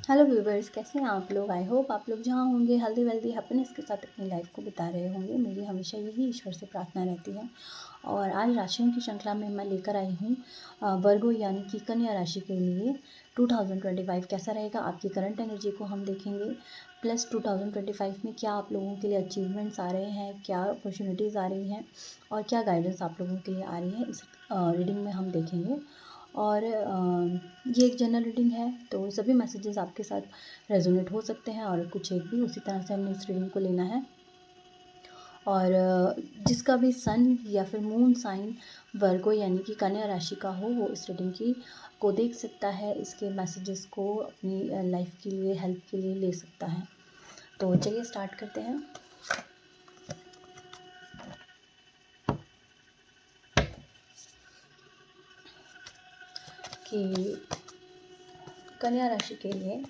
Hello viewers, कैसे हैं आप लोग। आई होप आप लोग जहाँ होंगे हेल्दी वेल्दी हैप्पीनेस के साथ अपनी लाइफ को बिता रहे होंगे। मेरी हमेशा यही ईश्वर से प्रार्थना रहती है। और आज राशियों की श्रृंखला में मैं लेकर आई हूँ वर्गो यानी कि कन्या राशि के लिए 2025 कैसा रहेगा। आपकी करंट एनर्जी को हम देखेंगे, प्लस 2025 में क्या आप लोगों के लिए अचीवमेंट्स आ रहे हैं, क्या अपॉर्चुनिटीज़ आ रही हैं और क्या गाइडेंस आप लोगों के लिए आ रही है, इस रीडिंग में हम देखेंगे। और ये एक जनरल रीडिंग है, तो सभी मैसेजेस आपके साथ रेजोनेट हो सकते हैं और कुछ एक भी। उसी तरह से हमने इस रीडिंग को लेना है। और जिसका भी सन या फिर मून साइन वर्गो यानी कि कन्या राशि का हो, वो इस रीडिंग की को देख सकता है, इसके मैसेजेस को अपनी लाइफ के लिए, हेल्प के लिए ले सकता है। तो चलिए स्टार्ट करते हैं। कि कन्या राशि के लिए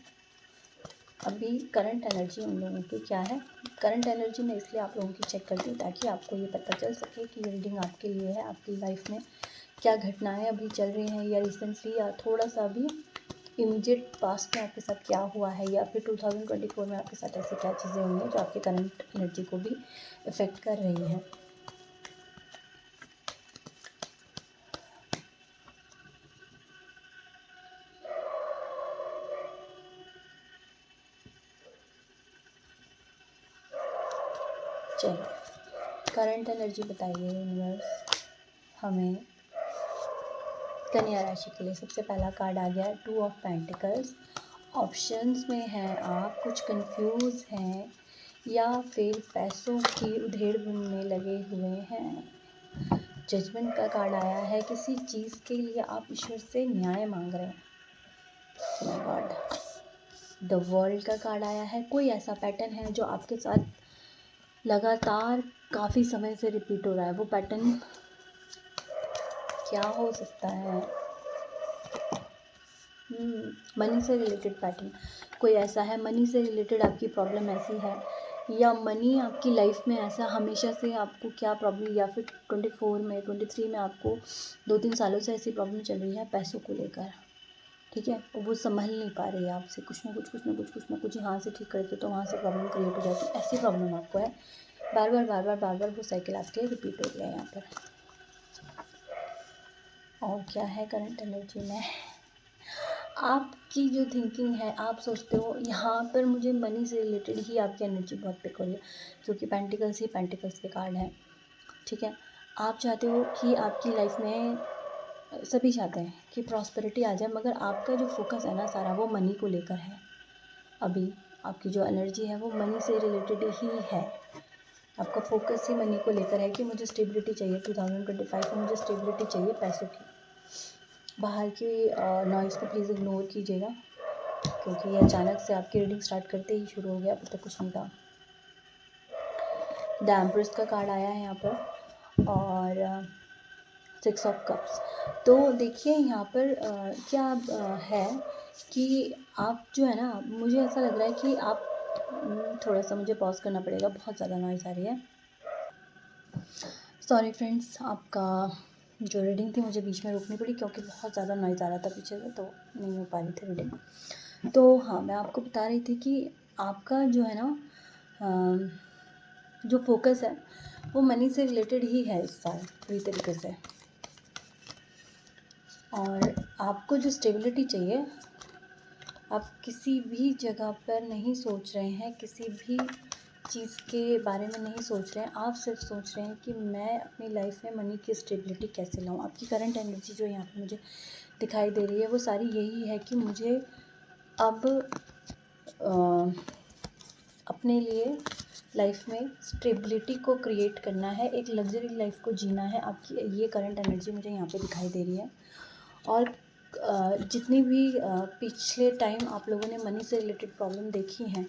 अभी करंट एनर्जी उन लोगों की क्या है। करंट एनर्जी मैं इसलिए आप लोगों की चेक करती हूँ ताकि आपको ये पता चल सके कि ये रीडिंग आपके लिए है। आपकी लाइफ में क्या घटनाएं अभी चल रही हैं, या रिसेंटली या थोड़ा सा अभी इमीडिएट पास्ट में आपके साथ क्या हुआ है, या फिर 2024 में आपके साथ ऐसी क्या चीज़ें हुई हैं जो आपकी करंट एनर्जी को भी इफ़ेक्ट कर रही हैं। चलिए करंट एनर्जी बताइए यूनिवर्स हमें कन्या राशि के लिए। सबसे पहला कार्ड आ गया है 2 ऑफ पेंटिकल्स। ऑप्शंस में हैं आप कुछ कंफ्यूज हैं या फिर पैसों की उधेड़-बुन में लगे हुए हैं। जजमेंट का कार्ड आया है, किसी चीज़ के लिए आप ईश्वर से न्याय मांग रहे हैं। My God. द वर्ल्ड का कार्ड आया है, कोई ऐसा पैटर्न है जो आपके साथ लगातार काफ़ी समय से रिपीट हो रहा है। वो पैटर्न क्या हो सकता है? मनी से रिलेटेड पैटर्न कोई ऐसा है। मनी से रिलेटेड आपकी प्रॉब्लम ऐसी है, या मनी आपकी लाइफ में ऐसा हमेशा से आपको क्या प्रॉब्लम, या फिर 24 में 23 में आपको 2-3 सालों से ऐसी प्रॉब्लम चल रही है पैसों को लेकर। ठीक है, वो संभल नहीं पा रही है आपसे। कुछ ना कुछ यहाँ से ठीक करते तो वहाँ से प्रॉब्लम क्रिएट हो जाती है। ऐसी प्रॉब्लम आपको है। बार बार वो साइकिल आपके लिए रिपीट हो गया है यहाँ पर। और क्या है करंट एनर्जी में? आपकी जो थिंकिंग है, आप सोचते हो यहाँ पर मुझे मनी से रिलेटेड ही आपकी एनर्जी बहुत पिक हो रही है, क्योंकि पेंटिकल्स ही पेंटिकल्स के कार्ड हैं। ठीक है, आप चाहते हो कि आपकी लाइफ में, सभी चाहते हैं कि प्रॉस्पेरिटी आ जाए, मगर आपका जो फोकस है ना सारा, वो मनी को लेकर है। अभी आपकी जो एनर्जी है वो मनी से रिलेटेड ही है। आपका फोकस ही मनी को लेकर है कि मुझे स्टेबिलिटी चाहिए। 2025 में मुझे स्टेबिलिटी चाहिए पैसों की। बाहर की नॉइज़ को प्लीज़ इग्नोर कीजिएगा, क्योंकि ये अचानक से आपकी रीडिंग स्टार्ट करते ही शुरू हो गया, अब तक कुछ नहीं था। द एम्प्रेस का कार्ड आया है यहाँ पर, और 6 ऑफ कप्स। तो देखिए यहाँ पर क्या है कि आप जो है ना, मुझे ऐसा लग रहा है कि आप थोड़ा सा मुझे पॉज करना पड़ेगा, बहुत ज़्यादा नॉइज़ आ रही है। सॉरी फ्रेंड्स, आपका जो रीडिंग थी मुझे बीच में रोकनी पड़ी, क्योंकि बहुत ज़्यादा नॉइज़ आ रहा था पीछे से, तो नहीं हो पा रही थी रीडिंग। तो हाँ, मैं आपको बता रही थी कि आपका जो है ना, जो फोकस है वो मनी से रिलेटेड ही है इस साल पूरी तरीके से। और आपको जो स्टेबिलिटी चाहिए, आप किसी भी जगह पर नहीं सोच रहे हैं, किसी भी चीज़ के बारे में नहीं सोच रहे हैं। आप सिर्फ सोच रहे हैं कि मैं अपनी लाइफ में मनी की स्टेबिलिटी कैसे लाऊं। आपकी करंट एनर्जी जो यहाँ पे मुझे दिखाई दे रही है वो सारी यही है कि मुझे अब अपने लिए लाइफ में स्टेबिलिटी को क्रिएट करना है, एक लग्जरी लाइफ को जीना है। आपकी ये करंट एनर्जी मुझे यहाँ पे दिखाई दे रही है। और जितनी भी पिछले टाइम आप लोगों ने मनी से रिलेटेड प्रॉब्लम देखी हैं,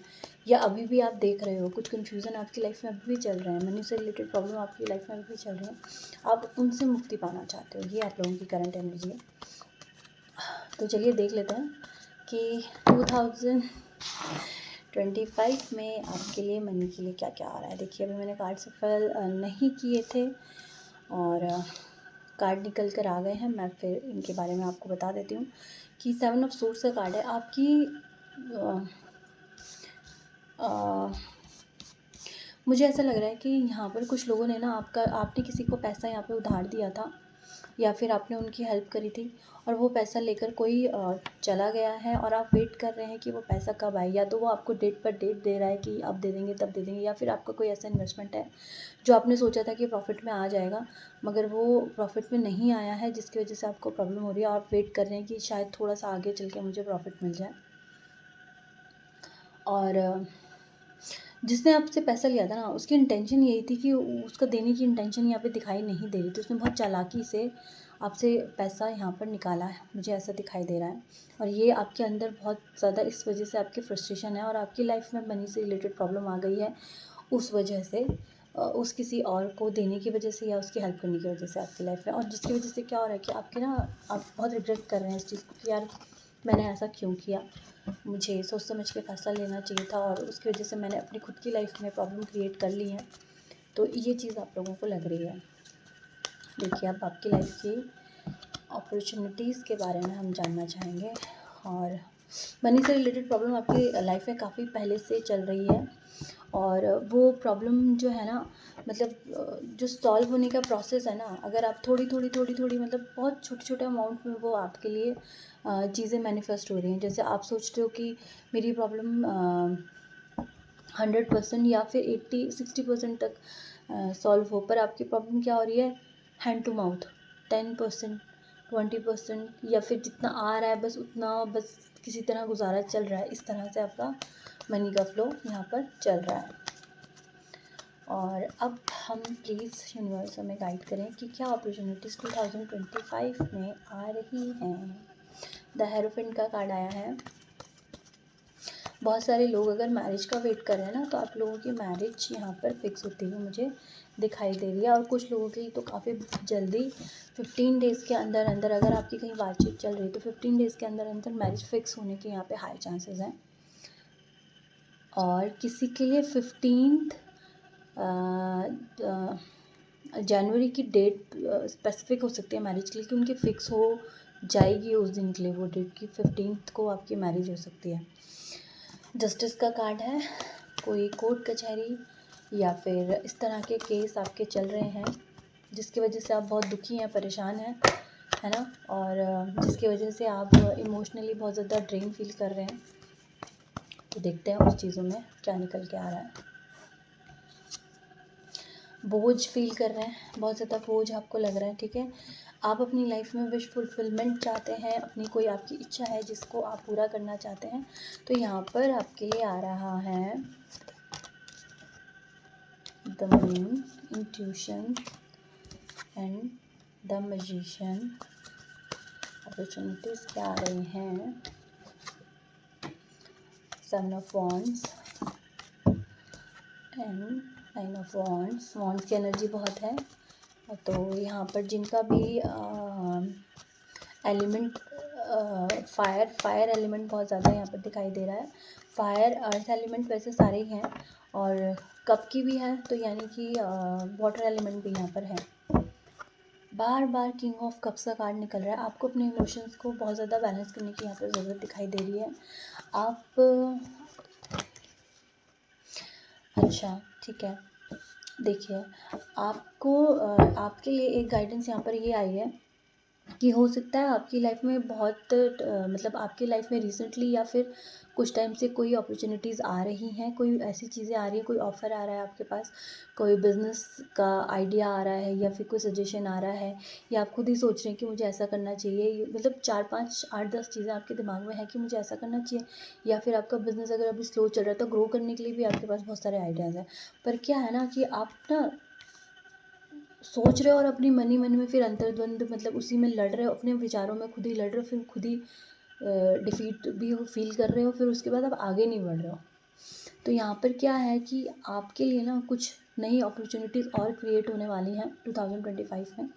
या अभी भी आप देख रहे हो, कुछ कन्फ्यूज़न आपकी लाइफ में अभी भी चल रहे हैं, मनी से रिलेटेड प्रॉब्लम आपकी लाइफ में अभी भी चल रही हैं, आप उनसे मुक्ति पाना चाहते हो। ये आप लोगों की करंट एनर्जी है। तो चलिए देख लेते हैं कि 2025 में आपके लिए मनी के लिए क्या क्या आ रहा है। देखिए, अभी मैंने कार्ड सफल नहीं किए थे और कार्ड निकल कर आ गए हैं। मैं फिर इनके बारे में आपको बता देती हूँ कि 7 ऑफ सोर्ड्स का कार्ड है। आपकी अ, मुझे ऐसा लग रहा है कि यहाँ पर कुछ लोगों ने ना आपने किसी को पैसा यहाँ पे उधार दिया था, या फिर आपने उनकी हेल्प करी थी और वो पैसा लेकर कोई चला गया है और आप वेट कर रहे हैं कि वो पैसा कब आए। या तो वो आपको डेट पर डेट दे रहा है कि अब दे देंगे तब दे देंगे, या फिर आपका कोई ऐसा इन्वेस्टमेंट है जो आपने सोचा था कि प्रॉफिट में आ जाएगा, मगर वो प्रॉफिट में नहीं आया है, जिसकी वजह से आपको प्रॉब्लम हो रही है और आप वेट कर रहे हैं कि शायद थोड़ा सा आगे चल के मुझे प्रॉफिट मिल जाए। और जिसने आपसे पैसा लिया था ना, उसकी इंटेंशन यही थी कि उसका देने की इंटेंशन यहाँ पे दिखाई नहीं दे रही थी। उसने बहुत चालाकी से आपसे पैसा यहाँ पर निकाला है, मुझे ऐसा दिखाई दे रहा है। और ये आपके अंदर बहुत ज़्यादा इस वजह से आपकी फ्रस्ट्रेशन है और आपकी लाइफ में मनी से रिलेटेड प्रॉब्लम आ गई है उस वजह से, उस किसी और को देने की वजह से या उसकी हेल्प करने की वजह से आपकी लाइफ में। और जिसकी वजह से क्या हो रहा है कि आपके ना, आप बहुत रिग्रेट कर रहे हैं इस चीज़ को कि यार मैंने ऐसा क्यों किया, मुझे सोच समझ के फ़ैसला लेना चाहिए था और उसकी वजह से मैंने अपनी खुद की लाइफ में प्रॉब्लम क्रिएट कर ली है। तो ये चीज़ आप लोगों को लग रही है। देखिए, अब आपकी लाइफ की अपॉर्चुनिटीज़ के बारे में हम जानना चाहेंगे। और मनी से रिलेटेड प्रॉब्लम आपकी लाइफ में काफ़ी पहले से चल रही है और वो प्रॉब्लम जो है ना, मतलब जो सॉल्व होने का प्रोसेस है ना, अगर आप थोड़ी मतलब बहुत छोटे-छोटे अमाउंट में वो आपके लिए चीज़ें मैनिफेस्ट हो रही हैं। जैसे आप सोचते हो कि मेरी प्रॉब्लम 100% या फिर 80-60% तक सॉल्व हो, पर आपकी प्रॉब्लम क्या हो रही है, हैंड टू माउथ, 10%, 20% या फिर जितना आ रहा है बस उतना, बस किसी तरह गुजारा चल रहा है। इस तरह से आपका मनी का फ्लो यहाँ पर चल रहा है। और अब हम प्लीज़ यूनिवर्स हमें गाइड करें कि क्या अपॉर्चुनिटीज़ 2025 में आ रही हैं। द हेरोफेंट का कार्ड आया है। बहुत सारे लोग अगर मैरिज का वेट कर रहे हैं ना, तो आप लोगों की मैरिज यहाँ पर फिक्स होती हुई मुझे दिखाई दे रही है। और कुछ लोगों की तो काफ़ी जल्दी 15 डेज़ के अंदर अंदर, अगर आपकी कहीं बातचीत चल रही है तो 15 डेज़ के अंदर अंदर मैरिज फिक्स होने के यहाँ पे हाई चांसेस हैं। और किसी के लिए 15 जनवरी की डेट स्पेसिफिक हो सकती है मैरिज के लिए, कि उनकी फ़िक्स हो जाएगी उस दिन के लिए वो डेट, कि 15 को आपकी मैरिज हो सकती है। जस्टिस का कार्ड है। कोई कोर्ट कचहरी या फिर इस तरह के केस आपके चल रहे हैं जिसकी वजह से आप बहुत दुखी हैं, परेशान हैं, है ना, और जिसकी वजह से आप इमोशनली बहुत ज़्यादा ड्रेन फील कर रहे हैं। तो देखते हैं उस चीज़ों में क्या निकल के आ रहा है। बोझ फील कर रहे हैं, बहुत ज़्यादा बोझ आपको लग रहा है, ठीक है। आप अपनी लाइफ में विश फुलफिलमेंट चाहते हैं, अपनी कोई आपकी इच्छा है जिसको आप पूरा करना चाहते हैं। तो यहाँ पर आपके लिए आ रहा है the moon, intuition and the magician. Opportunities क्या आ रही हैं, son of wands and nine of wands. Wands की एनर्जी बहुत है। तो यहाँ पर जिनका भी एलिमेंट फायर एलिमेंट बहुत ज़्यादा यहाँ पर दिखाई दे रहा है। फायर अर्थ एलिमेंट वैसे सारे ही हैं और कप की भी है, तो यानी कि वाटर एलिमेंट भी यहाँ पर है। बार बार किंग ऑफ कप्स का कार्ड निकल रहा है। आपको अपने इमोशंस को बहुत ज़्यादा बैलेंस करने की यहाँ पर ज़रूरत दिखाई दे रही है। आप अच्छा, ठीक है। देखिए, आपको आपके लिए एक गाइडेंस यहाँ पर ये आई है कि हो सकता है आपकी लाइफ में बहुत मतलब आपकी लाइफ में रिसेंटली या फिर कुछ टाइम से कोई अपॉर्चुनिटीज़ आ रही हैं, कोई ऐसी चीज़ें आ रही हैं, कोई ऑफ़र आ रहा है आपके पास, कोई बिज़नेस का आइडिया आ रहा है या फिर कोई सजेशन आ रहा है, या आप खुद ही सोच रहे हैं कि मुझे ऐसा करना चाहिए। मतलब 4-5-8-10 चीज़ें आपके दिमाग में है कि मुझे ऐसा करना चाहिए, या फिर आपका बिज़नेस अगर अभी स्लो चल रहा है तो ग्रो करने के लिए भी आपके पास बहुत सारे आइडियाज़ हैं। पर क्या है ना कि आप ना सोच रहे हो और अपनी मन में फिर अंतर्द्वंद, मतलब उसी में लड़ रहे हो, अपने विचारों में खुद ही लड़ रहे हो, फिर खुद ही डिफीट भी फील कर रहे हो, फिर उसके बाद आप आगे नहीं बढ़ रहे हो। तो यहाँ पर क्या है कि आपके लिए ना कुछ नई अपॉर्चुनिटीज़ और क्रिएट होने वाली हैं 2025 में।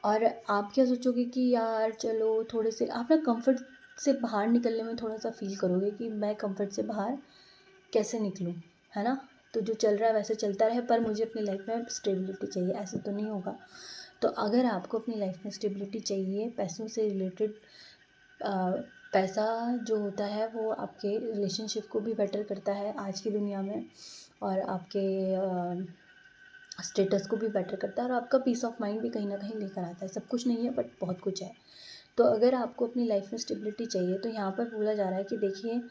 और आप क्या सोचोगे कि यार चलो थोड़े से आप ना कंफर्ट से बाहर निकलने में थोड़ा सा फील करोगे कि मैं कंफर्ट से बाहर कैसे निकलूँ, है ना। तो जो चल रहा है वैसे चलता रहे, पर मुझे अपनी लाइफ में स्टेबिलिटी चाहिए, ऐसे तो नहीं होगा। तो अगर आपको अपनी लाइफ में स्टेबिलिटी चाहिए, पैसों से रिलेटेड पैसा जो होता है वो आपके रिलेशनशिप को भी बेटर करता है आज की दुनिया में, और आपके स्टेटस को भी बेटर करता है, और आपका पीस ऑफ माइंड भी कहीं ना कहीं लेकर आता है। सब कुछ नहीं है बट बहुत कुछ है। तो अगर आपको अपनी लाइफ में स्टेबिलिटी चाहिए तो यहाँ पर बोला जा रहा है कि देखिए,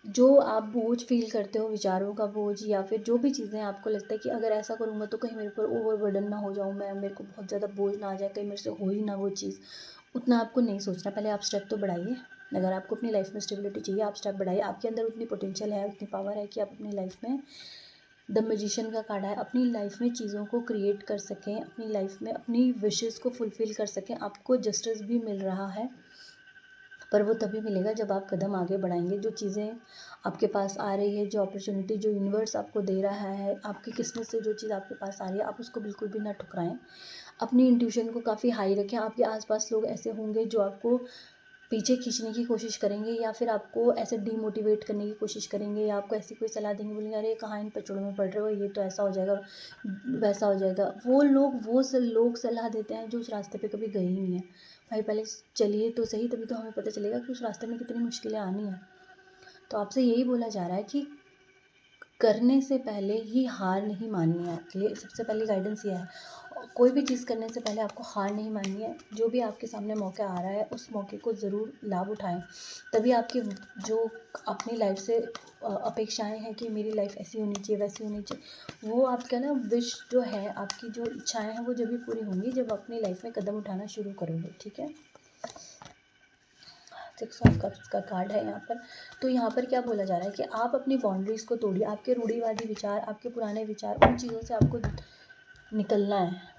जो आप बोझ फील करते हो, विचारों का बोझ, या फिर जो भी चीज़ें आपको लगता है कि अगर ऐसा करूँगा तो कहीं मेरे पर ओवरबर्डन ना हो जाऊँ मैं, मेरे को बहुत ज़्यादा बोझ ना आ जाए, कहीं मेरे से हो ही ना वो चीज़, उतना आपको नहीं सोचना। पहले आप स्टेप तो बढ़ाइए। अगर आपको अपनी लाइफ में स्टेबिलिटी चाहिए, आप स्टेप बढ़ाइए। आपके अंदर उतनी पोटेंशियल है, उतनी पावर है कि आप अपनी लाइफ में, द मैजिशियन का कार्ड है, अपनी लाइफ में चीज़ों को क्रिएट कर सकें, अपनी लाइफ में अपनी विशेज़ को फुलफ़िल कर सकें। आपको जस्टिस भी मिल रहा है, पर वो तभी मिलेगा जब आप कदम आगे बढ़ाएंगे। जो चीज़ें आपके पास आ रही है, जो अपॉर्चुनिटी जो यूनिवर्स आपको दे रहा है, आपकी किस्मत से जो चीज़ आपके पास आ रही है, आप उसको बिल्कुल भी ना ठुकराएं। अपनी इंट्यूशन को काफ़ी हाई रखें। आपके आसपास लोग ऐसे होंगे जो आपको पीछे खींचने की कोशिश करेंगे, या फिर आपको ऐसे डीमोटिवेट करने की कोशिश करेंगे, या आपको ऐसी कोई सलाह देंगे, बोलेंगे अरे कहाँ इन पचड़ों में पड़ रहे हो, ये तो ऐसा हो जाएगा, वैसा हो जाएगा। वो लोग सलाह देते हैं जो उस रास्ते पे कभी गए ही नहीं है। भाई पहले चलिए तो सही, तभी तो हमें पता चलेगा कि उस रास्ते में कितनी मुश्किलें आनी हैं। तो आपसे यही बोला जा रहा है कि करने से पहले ही हार नहीं माननी है। आपके लिए सबसे पहली गाइडेंस ये है, कोई भी चीज़ करने से पहले आपको हार नहीं माननी है। जो भी आपके सामने मौका आ रहा है उस मौके को ज़रूर लाभ उठाएं। तभी आपकी जो अपनी लाइफ से अपेक्षाएं हैं कि मेरी लाइफ ऐसी होनी चाहिए, वैसी होनी चाहिए, वो आपका ना विश जो है, आपकी जो इच्छाएं हैं वो जब भी पूरी होंगी जब अपनी लाइफ में कदम उठाना शुरू करोगे। ठीक है, 6 ऑफ कप्स का कार्ड है यहाँ पर। तो यहाँ पर क्या बोला जा रहा है कि आप अपनी बाउंड्रीज़ को तोड़िए। आपके रूढ़िवादी विचार, आपके पुराने विचार, उन चीज़ों से आपको निकलना है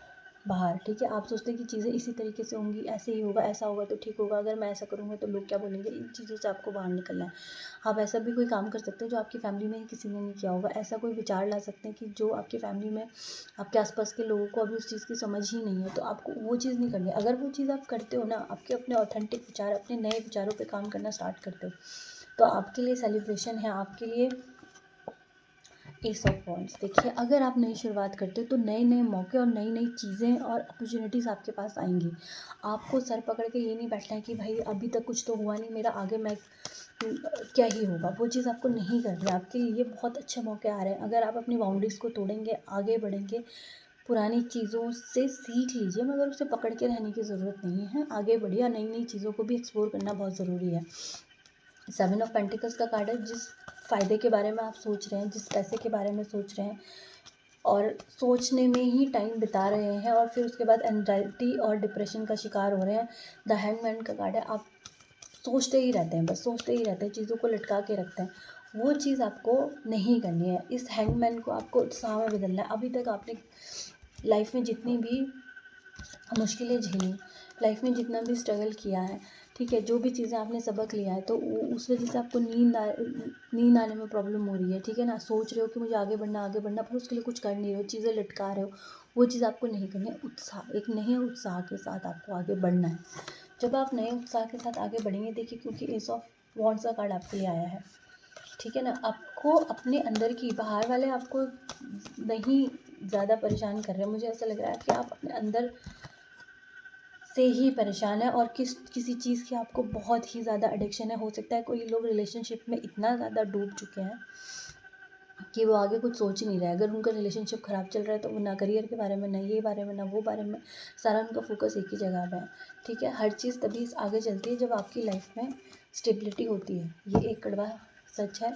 बाहर। ठीक है, आप सोचते हैं कि चीज़ें इसी तरीके से होंगी, ऐसे ही होगा, ऐसा होगा तो ठीक होगा, अगर मैं ऐसा करूँगा तो लोग क्या बोलेंगे, इन चीज़ों से आपको बाहर निकलना है। आप ऐसा भी कोई काम कर सकते हो जो आपकी फैमिली में किसी ने नहीं किया होगा। ऐसा कोई विचार ला सकते हैं कि जो आपकी फैमिली में, आपके आसपास के लोगों को अभी उस चीज़ की समझ ही नहीं है, तो आपको वो चीज़ नहीं करनी है। अगर वो चीज़ आप करते हो ना, आपके अपने ऑथेंटिक विचार, अपने नए विचारों पर काम करना स्टार्ट करते हो, तो आपके लिए सेलिब्रेशन है, आपके लिए एस ऑफ वॉन्ड्स। देखिए, अगर आप नई शुरुआत करते हो तो नए नए मौके और नई नई चीज़ें और अपॉर्चुनिटीज़ आपके पास आएंगी। आपको सर पकड़ के ये नहीं बैठना है कि भाई अभी तक कुछ तो हुआ नहीं मेरा, आगे मैं क्या ही होगा, वो चीज़ आपको नहीं करनी है। आपके लिए बहुत अच्छे मौके आ रहे हैं। अगर आप अपनी बाउंड्रीज़ को तोड़ेंगे, आगे बढ़ेंगे, पुरानी चीज़ों से सीख लीजिए, मगर उसे पकड़ के रहने की ज़रूरत नहीं है। आगे बढ़िए, नई नई चीज़ों को भी एक्सप्लोर करना बहुत ज़रूरी है। 7 ऑफ पेंटिकल्स का कार्ड है। जिस फ़ायदे के बारे में आप सोच रहे हैं, जिस पैसे के बारे में सोच रहे हैं, और सोचने में ही टाइम बिता रहे हैं, और फिर उसके बाद एंजाइटी और डिप्रेशन का शिकार हो रहे हैं, द हैंगमैन का कार्ड है। आप सोचते ही रहते हैं, बस सोचते ही रहते हैं, चीज़ों को लटका के रखते हैं। वो चीज़ आपको नहीं करनी है। इस हैंगमैन को आपको उत्साह में बदलना है। अभी तक आपने लाइफ में जितनी भी मुश्किलें झेली, लाइफ में जितना भी स्ट्रगल किया है, ठीक है, जो भी चीज़ें आपने सबक लिया है, तो उस वजह से आपको नींद आने में प्रॉब्लम हो रही है। ठीक है ना, सोच रहे हो कि मुझे आगे बढ़ना, पर उसके लिए कुछ कर नहीं रहे हो, चीज़ें लटका रहे हो, वो चीज़ आपको नहीं करनी है। उत्साह, एक नए उत्साह के साथ आपको आगे बढ़ना है। जब आप नए उत्साह के साथ आगे बढ़ेंगे, देखिए, क्योंकि एस ऑफ वॉन्ड्स का कार्ड आपके लिए आया है, ठीक है ना, आपको अपने अंदर की, बाहर वाले आपको नहीं ज़्यादा परेशान कर रहे हैं। मुझे ऐसा लग रहा है कि आप अपने अंदर से ही परेशान है, और किसी चीज़ की आपको बहुत ही ज़्यादा एडिक्शन है। हो सकता है कोई लोग रिलेशनशिप में इतना ज़्यादा डूब चुके हैं कि वो आगे कुछ सोच ही नहीं रहे। अगर उनका रिलेशनशिप ख़राब चल रहा है तो वो ना करियर के बारे में, ना ये बारे में, ना वो बारे में, सारा उनका फोकस एक ही जगह पे है। ठीक है, हर चीज़ तभी आगे चलती है जब आपकी लाइफ में स्टेबिलिटी होती है। ये एक कड़वा सच है।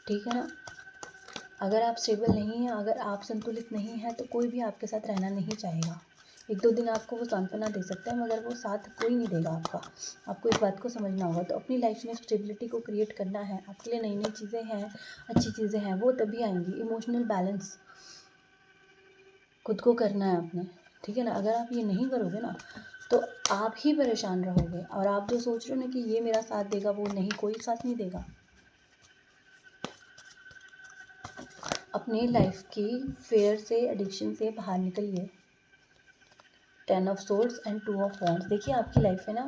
ठीक है ना, अगर आप स्टेबल नहीं हैं, अगर आप संतुलित नहीं हैं, तो कोई भी आपके साथ रहना नहीं चाहेगा। 1-2 दिन आपको वो सांत्वना दे सकता है, मगर वो साथ कोई नहीं देगा आपका। आपको इस बात को समझना होगा। तो अपनी लाइफ में स्टेबिलिटी को क्रिएट करना है। आपके लिए नई नई चीज़ें हैं, अच्छी चीज़ें हैं, वो तभी आएंगी। इमोशनल बैलेंस खुद को करना है आपने। ठीक है ना, अगर आप ये नहीं करोगे ना, तो आप ही परेशान रहोगे, और आप जो सोच रहे हो ना कि ये मेरा साथ देगा, वो नहीं, कोई साथ नहीं देगा। अपनी लाइफ की फेयर से, एडिक्शन से बाहर निकलिए। 10 of swords and 2 of wands. देखिए, आपकी लाइफ है ना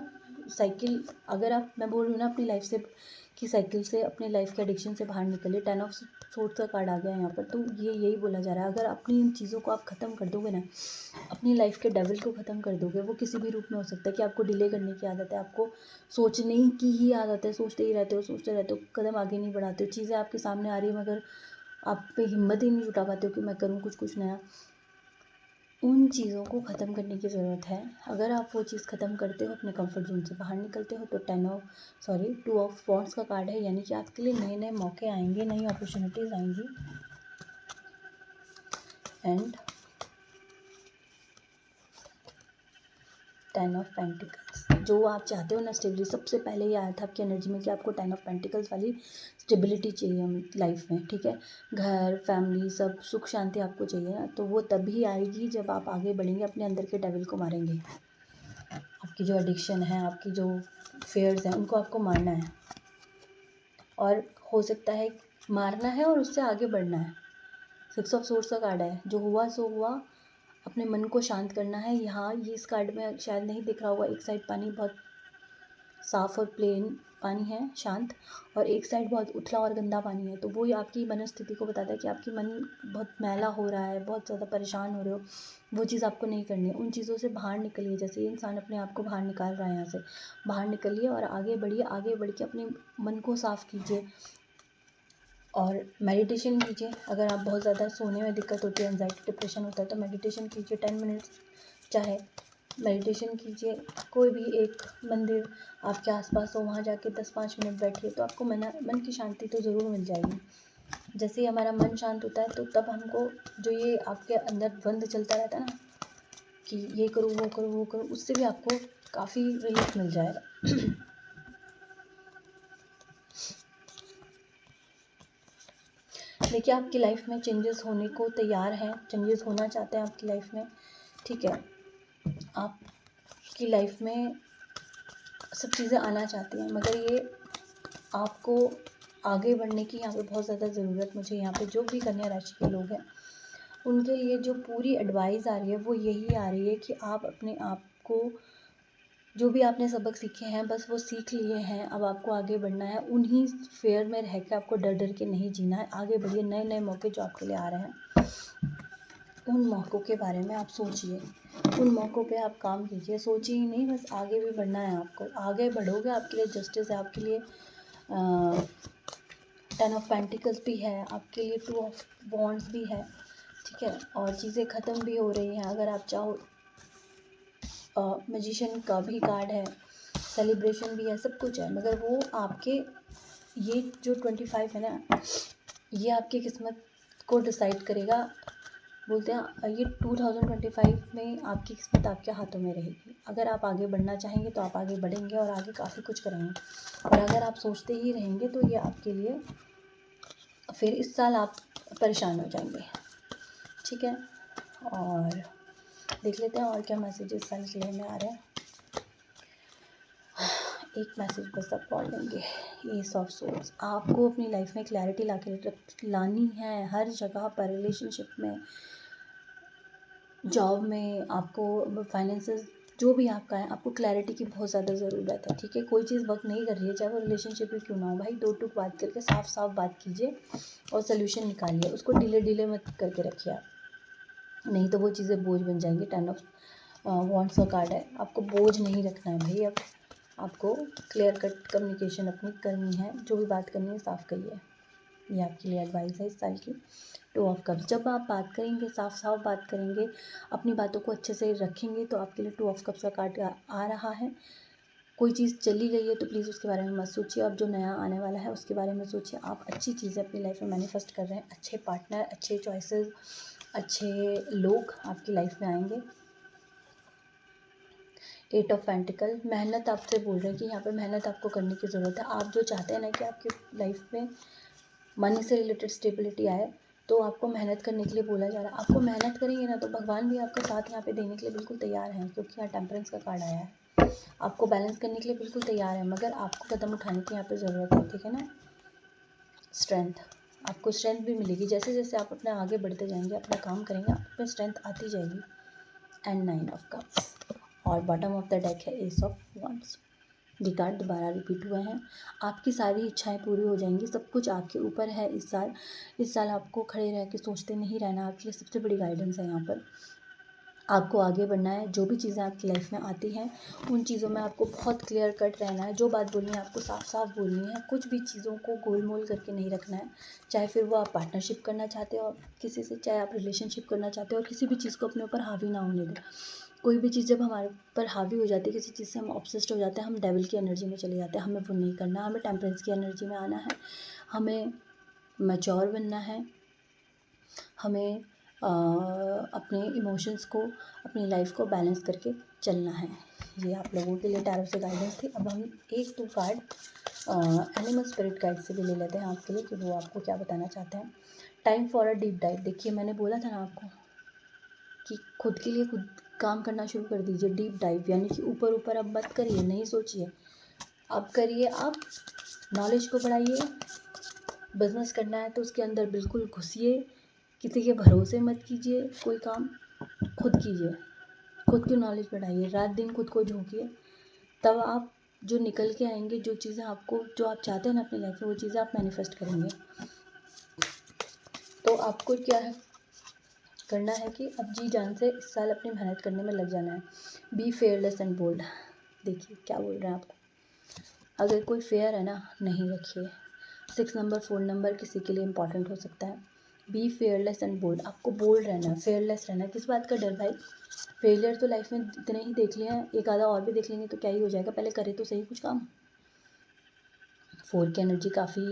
साइकिल, अगर आप, मैं बोल रही हूँ ना अपनी लाइफ से, कि साइकिल से, अपनी लाइफ के एडिक्शन से बाहर निकलिए। 10 ऑफ सोर्स का कार्ड आ गया है यहाँ पर। तो ये यही बोला जा रहा है, अगर अपनी इन चीज़ों को आप ख़त्म कर दोगे ना, अपनी लाइफ के डेविल को ख़त्म कर दोगे, वो किसी भी रूप में हो सकता है कि आपको डिले करने की आदत है, आपको सोचने की ही आदत है, सोचते ही रहते हो, सोचते रहते हो, कदम आगे नहीं बढ़ाते हो, चीज़ें आपके सामने आ रही है मगर आप पे हिम्मत ही नहीं जुटा पाते हो कि मैं करूँ कुछ नया। उन चीज़ों को ख़त्म करने की ज़रूरत है। अगर आप वो चीज़ ख़त्म करते हो, अपने कंफर्ट जोन से बाहर निकलते हो, तो 2 ऑफ वॉन्ड्स का कार्ड है, यानी कि आपके लिए नए नए मौके आएंगे, नई अपॉर्चुनिटीज़ आएंगी। एंड 10 ऑफ पेंटिकल्स, जो आप चाहते हो ना स्टेबिलिटी, सबसे पहले ये आया था आपकी एनर्जी में कि आपको 10 ऑफ पेंटिकल्स वाली स्टेबिलिटी चाहिए लाइफ में, ठीक है। घर, फैमिली, सब सुख शांति आपको चाहिए ना, तो वो तभी आएगी जब आप आगे बढ़ेंगे, अपने अंदर के डेविल को मारेंगे। आपकी जो एडिक्शन है, आपकी जो फेयर्स हैं, उनको आपको मारना है, और हो सकता है मारना है और उससे आगे बढ़ना है। 6 ऑफ सोर्स का कार्ड है, जो हुआ सो हुआ, अपने मन को शांत करना है। यहाँ ये इस कार्ड में शायद नहीं दिख रहा होगा, एक साइड पानी बहुत साफ़ और प्लेन पानी है, शांत, और एक साइड बहुत उथला और गंदा पानी है। तो वो आपकी मनस्थिति को बताता है कि आपकी मन बहुत मैला हो रहा है, बहुत ज़्यादा परेशान हो रहे हो। वो चीज़ आपको नहीं करनी है, उन चीज़ों से बाहर निकलिए। जैसे ये इंसान अपने आप को बाहर निकाल रहा है, यहाँ से बाहर निकलिए और आगे बढ़िए। आगे बढ़ के अपने मन को साफ़ कीजिए और मेडिटेशन कीजिए। अगर आप बहुत ज़्यादा सोने में दिक्कत होती है, एंजाइटी, डिप्रेशन होता है, तो मेडिटेशन कीजिए 10 मिनट्स, चाहे मेडिटेशन कीजिए। कोई भी एक मंदिर आपके आसपास हो, वहाँ जाके 10-5 मिनट बैठिए, तो आपको मन की शांति तो ज़रूर मिल जाएगी। जैसे ही हमारा मन शांत होता है, तो तब हमको जो ये आपके अंदर द्वंद्व चलता रहता है ना कि ये करूँ, वो करूँ, वो करूँ, उससे भी आपको काफ़ी रिलीफ मिल जाएगा। देखिए, आपकी लाइफ में चेंजेस होने को तैयार हैं, चेंजेस होना चाहते हैं आपकी लाइफ में, ठीक है। आपकी लाइफ में सब चीज़ें आना चाहती हैं, मगर ये आपको आगे बढ़ने की यहाँ पे बहुत ज़्यादा ज़रूरत, मुझे यहाँ पे जो भी कन्या राशि के लोग हैं उनके लिए जो पूरी एडवाइस आ रही है वो यही आ रही है कि आप अपने आप को, जो भी आपने सबक सीखे हैं बस वो सीख लिए हैं, अब आपको आगे बढ़ना है। उन्हीं फेयर में रह के आपको डर डर के नहीं जीना है, आगे बढ़िए। नए नए मौके जो आपके लिए आ रहे हैं, उन मौक़ों के बारे में आप सोचिए, उन मौक़ों पे आप काम कीजिए। सोचिए ही नहीं, बस आगे भी बढ़ना है आपको। आगे बढ़ोगे, आपके लिए जस्टिस है, आपके लिए 10 ऑफ पेंटिकल्स भी है, आपके लिए 2 ऑफ वॉन्ड्स भी है, ठीक है। और चीज़ें ख़त्म भी हो रही हैं। अगर आप चाहो, मैजिशियन का भी कार्ड है, सेलिब्रेशन भी है, सब कुछ है, मगर वो आपके, ये जो 25 है ना, ये आपकी किस्मत को डिसाइड करेगा। बोलते हैं ये 2025 में आपकी किस्मत आपके हाथों में रहेगी। अगर आप आगे बढ़ना चाहेंगे तो आप आगे बढ़ेंगे और आगे काफ़ी कुछ करेंगे, और अगर आप सोचते ही रहेंगे तो ये आपके लिए फिर इस साल आप परेशान हो जाएंगे, ठीक है। और देख लेते हैं और क्या मैसेजेस साल के लिए में आ रहे हैं। एक मैसेज बस आप पढ़ लेंगे। एस ऑफ सोर्स, आपको अपनी लाइफ में क्लैरिटी लानी है हर जगह पर, रिलेशनशिप में, जॉब में, आपको फाइनेंसेस, जो भी आपका है, आपको क्लैरिटी की बहुत ज़्यादा ज़रूरत है, ठीक है। कोई चीज़ वर्क नहीं कर रही है, चाहे वो रिलेशनशिप ही क्यों ना हो, भाई दो टूक बात करके साफ साफ बात कीजिए और सोल्यूशन निकालिए। उसको डिले मत करके रखिए आप, नहीं तो वो चीज़ें बोझ बन जाएंगी। 10 ऑफ वॉन्ड्स का कार्ड है, आपको बोझ नहीं रखना है भाई। अब आपको क्लियर कट कम्युनिकेशन अपनी करनी है, जो भी बात करनी है साफ करिए। ये आपके लिए एडवाइस है इस साल की। 2 ऑफ कप्स, जब आप बात करेंगे, साफ बात करेंगे, अपनी बातों को अच्छे से रखेंगे, तो आपके लिए 2 ऑफ कप्स का कार्ड आ रहा है। कोई चीज़ चली गई है तो प्लीज़ उसके बारे में मत सोचिए, अब जो नया आने वाला है उसके बारे में सोचिए। आप अच्छी चीज़ें अपनी लाइफ में मैनिफेस्ट कर रहे हैं, अच्छे पार्टनर, अच्छे चॉइसेस, अच्छे लोग आपकी लाइफ में आएंगे। 8 ऑफ पेंटिकल, मेहनत आपसे बोल रहे हैं कि यहाँ पर मेहनत आपको करने की ज़रूरत है। आप जो चाहते हैं ना कि आपकी लाइफ में मनी से रिलेटेड स्टेबिलिटी आए, तो आपको मेहनत करने के लिए बोला जा रहा है। आपको मेहनत करेंगे ना तो भगवान भी आपका साथ यहाँ पे देने के लिए बिल्कुल तैयार हैं, क्योंकि यहाँ टेम्परेंस का कार्ड आया है। आपको बैलेंस करने के लिए बिल्कुल तैयार है, मगर आपको कदम उठाने की यहाँ पे ज़रूरत है, ठीक है ना। स्ट्रेंथ, आपको स्ट्रेंथ भी मिलेगी, जैसे जैसे आप अपने आगे बढ़ते जाएंगे, अपना काम करेंगे, आप में स्ट्रेंथ आती जाएगी। एंड 9 ऑफ कप्स, और बॉटम ऑफ द डेक है एस ऑफ वॉन्ड्स। ये कार्ड दोबारा रिपीट हुए हैं। आपकी सारी इच्छाएं पूरी हो जाएंगी, सब कुछ आपके ऊपर है इस साल। इस साल आपको खड़े रह के सोचते नहीं रहना, आपके लिए सबसे बड़ी गाइडेंस है यहाँ पर। आपको आगे बढ़ना है। जो भी चीज़ें आपकी लाइफ में आती हैं उन चीज़ों में आपको बहुत क्लियर कट रहना है। जो बात बोलनी है आपको साफ साफ बोलनी है। कुछ भी चीज़ों को गोल मोल करके नहीं रखना है। चाहे फिर वो आप पार्टनरशिप करना चाहते हो किसी से, चाहे आप रिलेशनशिप करना चाहते हो, और किसी भी चीज़ को अपने ऊपर हावी ना होने दें। कोई भी चीज़ जब हमारे ऊपर हावी हो जाती है, किसी चीज़ से हम ऑब्सेस्ड हो जाते हैं, हम डेविल की एनर्जी में चले जाते हैं। हमें वो नहीं करना, हमें टेम्परेंस की एनर्जी में आना है। हमें मैच्योर बनना है। हमें अपने इमोशंस को, अपनी लाइफ को बैलेंस करके चलना है। ये आप लोगों के लिए टैरो से गाइडेंस थी। अब हम एक दो कार्ड एनिमल स्पिरिट गाइड से भी ले लेते हैं आपके लिए कि वो आपको क्या बताना चाहते हैं। Time for a deep dive. देखिए, मैंने बोला था ना आपको कि खुद के लिए खुद काम करना शुरू कर दीजिए। डीप डाइव यानी कि ऊपर ऊपर अब मत करिए, नहीं सोचिए, अब करिए। आप नॉलेज को बढ़ाइए। बिजनेस करना है तो उसके अंदर बिल्कुल घुसिए। किसी के भरोसे मत कीजिए कोई काम, खुद कीजिए। खुद की नॉलेज बढ़ाइए, रात दिन खुद को झोंकिए। तब आप जो निकल के आएंगे, जो चीज़ें आपको, जो आप चाहते हैं ना अपनी लाइफ में, वो चीज़ें आप मैनिफेस्ट करेंगे। तो आपको क्या है करना है कि अब जी जान से इस साल अपनी मेहनत करने में लग जाना है। Be fearless and bold. देखिए क्या बोल रहे हैं आपको। अगर कोई फेयर है ना, नहीं रखिए। 6 नंबर 4 नंबर किसी के लिए इंपॉर्टेंट हो सकता है। Be fearless and bold. आपको बोल्ड रहना है, फेयरलेस रहना है। किस बात का डर भाई? फेलियर तो लाइफ में इतने ही देख लिए हैं, एक आधा और भी देख लेंगे तो क्या ही हो जाएगा। पहले करे तो सही कुछ काम। 4 की एनर्जी काफ़ी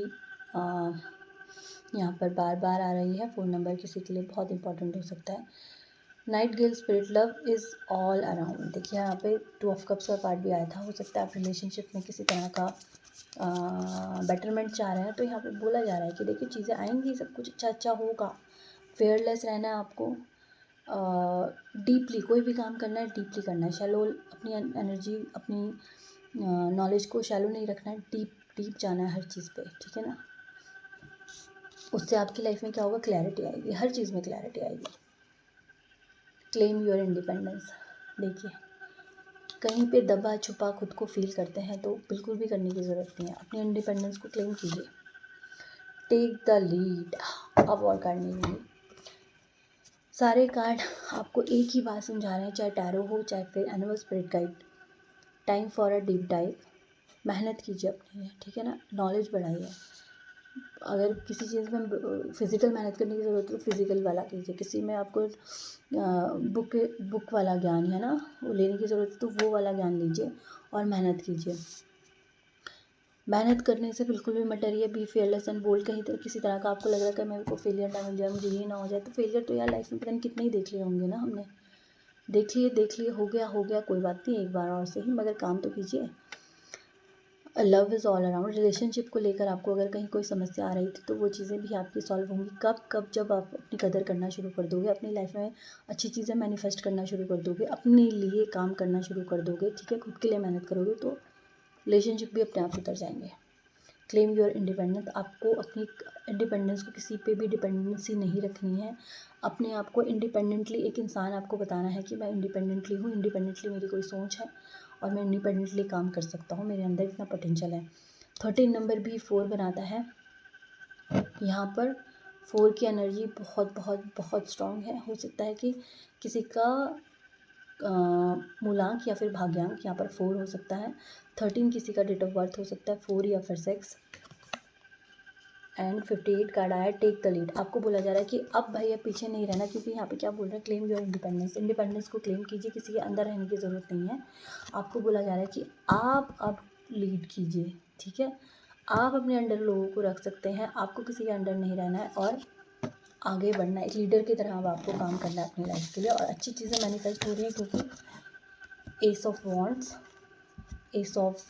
यहाँ पर बार बार आ रही है। 4 नंबर किसी के लिए बहुत इंपॉर्टेंट हो सकता है। Nightingale spirit love is all around. देखिए यहाँ पे 2 ऑफ कप्स का कार्ड भी आया था। हो सकता है आप रिलेशनशिप में किसी तरह का बेटरमेंट चाह रहे हैं। तो यहाँ पे बोला जा रहा है कि देखिए चीज़ें आएंगी, सब कुछ अच्छा अच्छा होगा। फेयरलेस रहना है आपको। डीपली कोई भी काम करना है, डीपली करना है। शैलो अपनी एनर्जी, अपनी नॉलेज को शैलो नहीं रखना है। डीप डीप जाना है हर चीज़ पे, ठीक है ना। उससे आपकी लाइफ में क्या होगा, क्लैरिटी आएगी, हर चीज़ में क्लैरिटी आएगी। Claim your independence. देखिए कहीं पे दबा छुपा खुद को फील करते हैं तो बिल्कुल भी करने की ज़रूरत नहीं है। अपनी इंडिपेंडेंस को क्लेम कीजिए। Take the lead. अब और कार्ड नहीं लेंगे। सारे कार्ड आपको एक ही बात समझा रहे हैं, चाहे टैरो हो चाहे फिर animal spirit guide. Time for a deep dive. मेहनत कीजिए अपनी, ठीक है ना। नॉलेज बढ़ाइए। अगर किसी चीज़ में फिज़िकल मेहनत करने की ज़रूरत है तो फिज़िकल वाला कीजिए। किसी में आपको बुक वाला ज्ञान है ना, वो लेने की ज़रूरत है तो वो वाला ज्ञान लीजिए और मेहनत कीजिए। मेहनत करने से बिल्कुल भी मत डरिए। Be fearless and bold. कहीं तो किसी तरह का आपको लग रहा है कि मेरे को फेलियर ना मिल जाए, मुझे ये ना हो जाए, तो फेलियर तो यार लाइफ में पता नहीं कितने ही देख लिए होंगे ना हमने। देख लिए, हो गया, कोई बात नहीं, एक बार और सही, मगर काम तो कीजिए। Love is all around. Relationship को लेकर आपको अगर कहीं कोई समस्या आ रही थी तो वो चीज़ें भी आपकी सॉल्व होंगी। कब जब आप अपनी कदर करना शुरू कर दोगे, अपनी लाइफ में अच्छी चीज़ें मैनिफेस्ट करना शुरू कर दोगे, अपने लिए काम करना शुरू कर दोगे, ठीक है, खुद के लिए मेहनत करोगे, तो रिलेशनशिप भी अपने आप उतर जाएंगे। Claim your independence. आपको अपनी इंडिपेंडेंस को, किसी पे भी डिपेंडेंसी नहीं रखनी है। अपने आप को इंडिपेंडेंटली, एक इंसान आपको बताना है कि मैं इंडिपेंडेंटली हूँ, इंडिपेंडेंटली मेरी कोई सोच है और मैं इंडिपेंडेंटली काम कर सकता हूँ, मेरे अंदर इतना पोटेंशियल है। 13 नंबर भी 4 बनाता है। यहाँ पर 4 की एनर्जी बहुत बहुत बहुत स्ट्रॉन्ग है। हो सकता है कि किसी का मूलांक या फिर भाग्यांक यहाँ पर 4 हो सकता है। 13 किसी का डेट ऑफ बर्थ हो सकता है, 4 या फिर 6। एंड 58 कार्ड आया, टेक द लीड। आपको बोला जा रहा है कि अब भाई अब पीछे नहीं रहना, क्योंकि यहाँ पे क्या बोल रहे हैं, क्लेम योर इंडिपेंडेंस। इंडिपेंडेंस को क्लेम कीजिए, किसी के अंदर रहने की ज़रूरत नहीं है। आपको बोला जा रहा है कि आप अब लीड कीजिए, ठीक है। आप अपने अंडर लोगों को रख सकते हैं, आपको किसी के अंडर नहीं रहना है और आगे बढ़ना है। एक लीडर की तरह अब आपको काम करना है अपनी लाइफ के लिए, और अच्छी चीज़ें मैनिफेस्ट हो रही हैं, क्योंकि S of wands, S of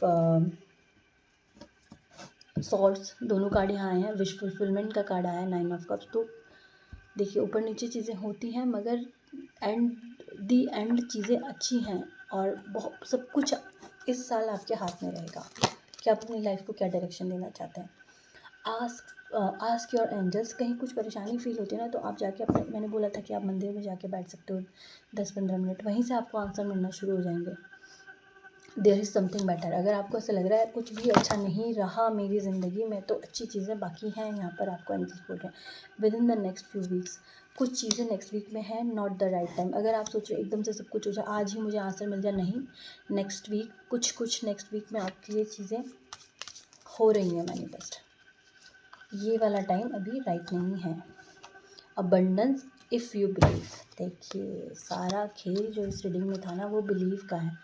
swords, दोनों कार्ड यहाँ आए हैं। विश फुलफिलमेंट का कार्ड आया है, 9 ऑफ कप्स। तो देखिए ऊपर नीचे चीज़ें होती हैं, मगर एंड चीज़ें अच्छी हैं और बहुत सब कुछ इस साल आपके हाथ में रहेगा कि आप अपनी लाइफ को क्या डायरेक्शन देना चाहते हैं। Ask your angels. कहीं कुछ परेशानी फील होती है ना, तो आप जाके अपने, मैंने बोला था कि आप मंदिर में जाके बैठ सकते हो 10-15 मिनट, वहीं से आपको आंसर मिलना शुरू हो जाएंगे। There is something better. अगर आपको ऐसा लग रहा है कुछ भी अच्छा नहीं रहा मेरी ज़िंदगी में, तो अच्छी चीज़ें बाकी हैं यहाँ पर, आपको एंजल्स बोल रहे हैं with in the next few weeks. कुछ चीज़ें नेक्स्ट वीक में है, नॉट द राइट टाइम। अगर आप सोच रहे एकदम से सब कुछ हो जाए, आज ही मुझे आंसर मिल जाए, नहीं, नेक्स्ट वीक कुछ नेक्स्ट वीक में आपके लिए चीज़ें हो रही हैं मैनिफेस्ट। ये वाला टाइम अभी राइट नहीं है। Abundance if you believe. देखिए सारा खेल जो इस रीडिंग में था ना, वो बिलीव का है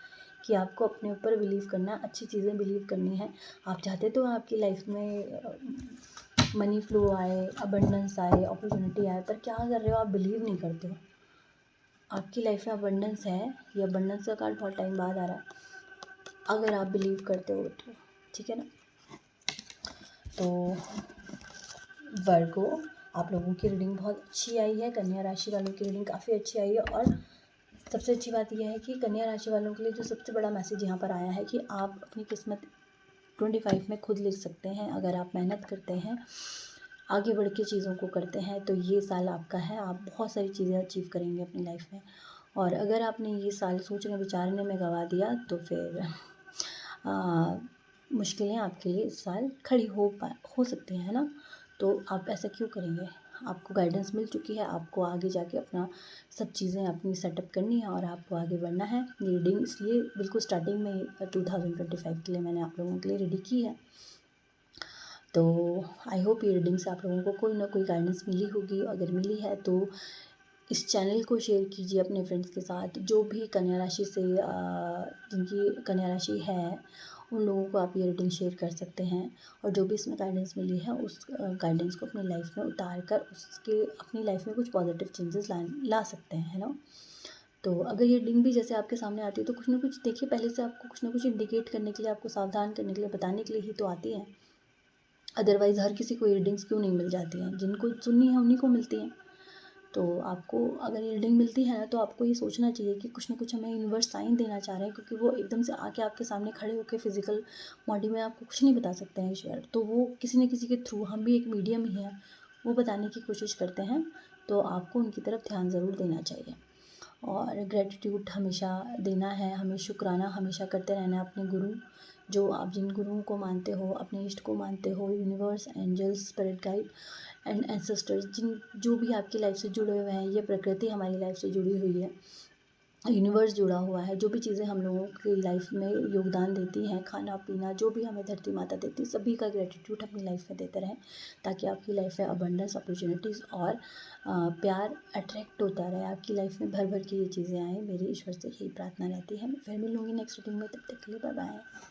कि आपको अपने ऊपर बिलीव करना, अच्छी चीज़ें बिलीव करनी है। आप चाहते तो आपकी लाइफ में मनी फ्लो आए, अबंडेंस आए, अपॉर्चुनिटी आए, पर क्या कर रहे हो, आप बिलीव नहीं करते हो। आपकी लाइफ में अबंडेंस है, ये अबंडेंस का कार्ड बहुत टाइम बाद आ रहा है अगर आप बिलीव करते हो तो, ठीक है ना। तो वर्गो, आप लोगों की रीडिंग बहुत अच्छी आई है। कन्या राशि वालों की रीडिंग काफ़ी अच्छी आई है, और सबसे अच्छी बात यह है कि कन्या राशि वालों के लिए जो सबसे बड़ा मैसेज यहाँ पर आया है कि आप अपनी किस्मत 25 में खुद लिख सकते हैं। अगर आप मेहनत करते हैं, आगे बढ़ के चीज़ों को करते हैं, तो ये साल आपका है। आप बहुत सारी चीज़ें अचीव करेंगे अपनी लाइफ में। और अगर आपने ये साल सोचने विचारने में गंवा दिया, तो फिर मुश्किलें आपके लिए इस साल खड़ी हो सकती हैं, है ना। तो आप ऐसा क्यों करेंगे, आपको गाइडेंस मिल चुकी है, आपको आगे जाके अपना सब चीज़ें अपनी सेटअप करनी है और आपको आगे बढ़ना है। ये रीडिंग इसलिए बिल्कुल स्टार्टिंग में 2025 के लिए मैंने आप लोगों के लिए रेडी की है। तो आई होप ये रीडिंग से आप लोगों को कोई ना कोई गाइडेंस मिली होगी। अगर मिली है तो इस चैनल को शेयर कीजिए अपने फ्रेंड्स के साथ, जो भी कन्या राशि से जिनकी कन्या राशि है, उन लोगों को आप ये रीडिंग शेयर कर सकते हैं। और जो भी इसमें गाइडेंस मिली है, उस गाइडेंस को अपनी लाइफ में उतार कर उसके अपनी लाइफ में कुछ पॉजिटिव चेंजेस ला सकते हैं, है ना। तो अगर ये रीडिंग भी जैसे आपके सामने आती है, तो कुछ ना कुछ देखिए, पहले से आपको कुछ ना कुछ इंडिकेट करने के लिए, आपको सावधान करने के लिए, बताने के लिए ही तो आती है। अदरवाइज़ हर किसी को ये रीडिंग्स क्यों नहीं मिल जाती हैं, जिनको सुननी है उन्हीं को मिलती हैं। तो आपको अगर ये रीडिंग मिलती है ना, तो आपको ये सोचना चाहिए कि कुछ ना कुछ हमें यूनिवर्स साइन देना चाह रहे हैं, क्योंकि वो एकदम से आके आपके सामने खड़े होकर फिजिकल बॉडी में आपको कुछ नहीं बता सकते हैं ईश्वर। तो वो किसी न किसी के थ्रू, हम भी एक मीडियम ही हैं, वो बताने की कोशिश करते हैं। तो आपको उनकी तरफ ध्यान ज़रूर देना चाहिए, और ग्रेटिट्यूड हमेशा देना है, हमें शुक्राना हमेशा करते रहना है अपने गुरु, जो आप जिन गुरुओं को मानते हो, अपने इष्ट को मानते हो, universe, angels, spirit guide and ancestors, जो भी आपकी लाइफ से जुड़े हुए हैं, ये प्रकृति हमारी लाइफ से जुड़ी हुई है, यूनिवर्स जुड़ा हुआ है। जो भी चीज़ें हम लोगों की लाइफ में योगदान देती हैं, खाना पीना, जो भी हमें धरती माता देती है, सभी का ग्रेटिट्यूड अपनी लाइफ में देते रहें, ताकि आपकी लाइफ में अबंडेंस, अपॉर्चुनिटीज़ और प्यार अट्रैक्ट होता रहे आपकी लाइफ में, भर भर के ये चीज़ें आएँ। मेरी ईश्वर से यही प्रार्थना रहती है। मैं फिर मिलूँगी नेक्स्ट रीडिंग में, तब तक के लिए बाय बाय।